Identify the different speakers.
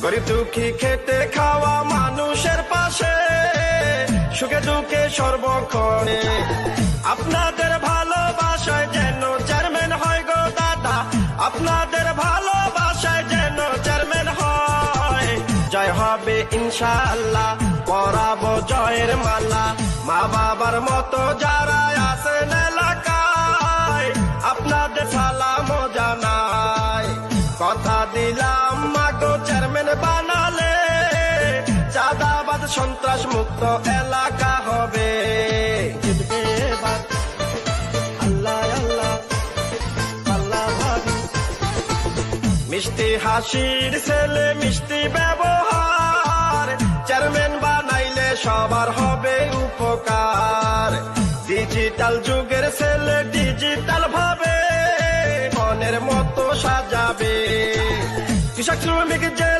Speaker 1: গরিব দুঃখী খেটে খাওয়া মানুষের পাশে, সুখে দুঃখে সর্বক্ষণে। আপনাদের ভালোবাসায় যেন চেয়ারম্যান হয় গো দাদা, আপনাদের ভালোবাসায় যেন চেয়ারম্যান হয়। জয় হবে ইনশাআল্লাহ, পরাবো জয়ের মালা। মা বাবার মতো যারা আছেন এলাকায়, আপনাদের সালাম জানাই। কথা দিলাম মাগো চেয়ারম্যান বানালে, চাঁদাবাদ সন্ত্রাস মুক্ত এলাকা হবে। আল্লাহ আল্লাহ আল্লাহ ভাবি, মিষ্টি হাসির ছেলে মিষ্টি ব্যবহার, চেয়ারম্যান বানাইলে সবার হবে উপকার। ডিজিটাল যুগের ছেলে ডিজিটাল ভাবে মনের মতো সাজাবে। কৃষক শ্রমিক যে